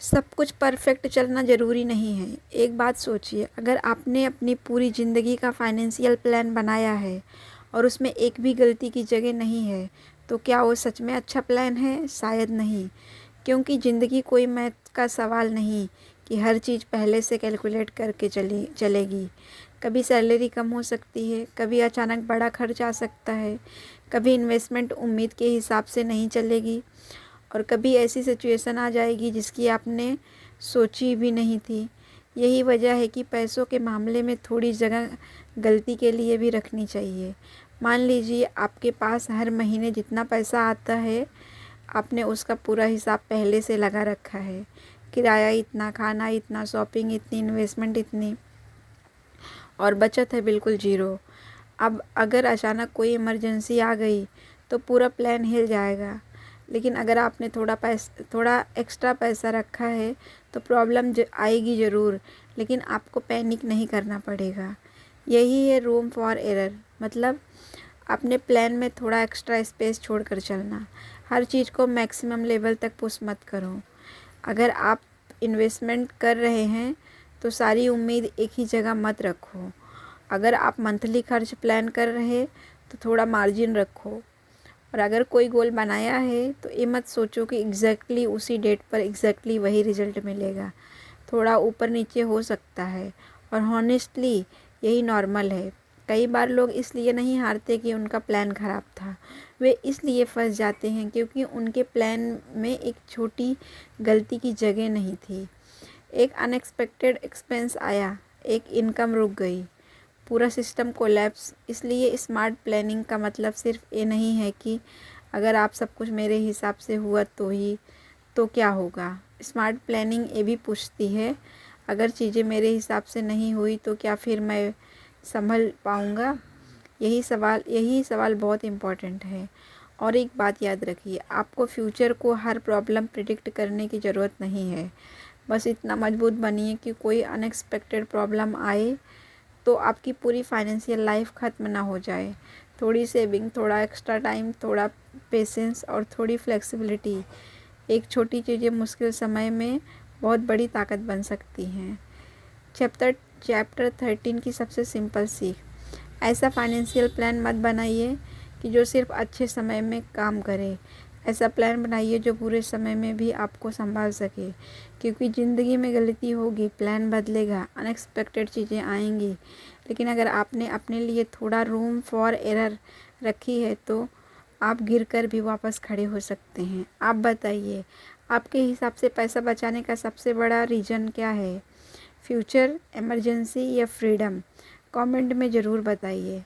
सब कुछ परफेक्ट चलना ज़रूरी नहीं है। एक बात सोचिए, अगर आपने अपनी पूरी ज़िंदगी का फाइनेंशियल प्लान बनाया है और उसमें एक भी गलती की जगह नहीं है, तो क्या वो सच में अच्छा प्लान है? शायद नहीं, क्योंकि ज़िंदगी कोई मैथ का सवाल नहीं कि हर चीज़ पहले से कैलकुलेट करके चलेगी। कभी सैलरी कम हो सकती है, कभी अचानक बड़ा खर्च आ सकता है, कभी इन्वेस्टमेंट उम्मीद के हिसाब से नहीं चलेगी और कभी ऐसी सिचुएशन आ जाएगी जिसकी आपने सोची भी नहीं थी। यही वजह है कि पैसों के मामले में थोड़ी जगह गलती के लिए भी रखनी चाहिए। मान लीजिए आपके पास हर महीने जितना पैसा आता है, आपने उसका पूरा हिसाब पहले से लगा रखा है। किराया इतना, खाना इतना, शॉपिंग इतनी, इन्वेस्टमेंट इतनी, और बचत है बिल्कुल ज़ीरो। अब अगर अचानक कोई इमरजेंसी आ गई तो पूरा प्लान हिल जाएगा। लेकिन अगर आपने थोड़ा एक्स्ट्रा पैसा रखा है तो प्रॉब्लम आएगी ज़रूर, लेकिन आपको पैनिक नहीं करना पड़ेगा। यही है रूम फॉर एरर, मतलब अपने प्लान में थोड़ा एक्स्ट्रा स्पेस छोड़कर चलना। हर चीज़ को मैक्सिमम लेवल तक पुश मत करो। अगर आप इन्वेस्टमेंट कर रहे हैं तो सारी उम्मीद एक ही जगह मत रखो। अगर आप मंथली खर्च प्लान कर रहे तो थोड़ा मार्जिन रखो। और अगर कोई गोल बनाया है तो ये मत सोचो कि एग्जैक्टली उसी डेट पर एग्जैक्टली वही रिजल्ट मिलेगा। थोड़ा ऊपर नीचे हो सकता है और हॉनेस्टली यही नॉर्मल है। कई बार लोग इसलिए नहीं हारते कि उनका प्लान ख़राब था, वे इसलिए फंस जाते हैं क्योंकि उनके प्लान में एक छोटी गलती की जगह नहीं थी। एक अनएक्सपेक्टेड एक्सपेंस आया, एक इनकम रुक गई, पूरा सिस्टम कोलैप्स। इसलिए स्मार्ट प्लानिंग का मतलब सिर्फ ये नहीं है कि अगर आप सब कुछ मेरे हिसाब से हुआ तो क्या होगा। स्मार्ट प्लानिंग ये भी पूछती है, अगर चीज़ें मेरे हिसाब से नहीं हुई तो क्या फिर मैं संभल पाऊँगा? यही सवाल बहुत इम्पोर्टेंट है। और एक बात याद रखिए, आपको फ्यूचर को हर प्रॉब्लम प्रिडिक्ट करने की ज़रूरत नहीं है। बस इतना मजबूत बनिए कि कोई अनएक्सपेक्टेड प्रॉब्लम आए तो आपकी पूरी फाइनेंशियल लाइफ ख़त्म ना हो जाए। थोड़ी सेविंग, थोड़ा एक्स्ट्रा टाइम, थोड़ा पेशेंस और थोड़ी फ्लेक्सिबिलिटी, एक छोटी चीज़ें मुश्किल समय में बहुत बड़ी ताकत बन सकती हैं। चैप्टर 13 की सबसे सिंपल सीख, ऐसा फाइनेंशियल प्लान मत बनाइए कि जो सिर्फ अच्छे समय में काम करे। ऐसा प्लान बनाइए जो बुरे समय में भी आपको संभाल सके, क्योंकि ज़िंदगी में गलती होगी, प्लान बदलेगा, अनएक्सपेक्टेड चीज़ें आएंगी, लेकिन अगर आपने अपने लिए थोड़ा रूम फॉर एरर रखी है तो आप गिरकर भी वापस खड़े हो सकते हैं। आप बताइए, आपके हिसाब से पैसा बचाने का सबसे बड़ा रीज़न क्या है? फ्यूचर, इमरजेंसी या फ्रीडम? कमेंट में ज़रूर बताइए।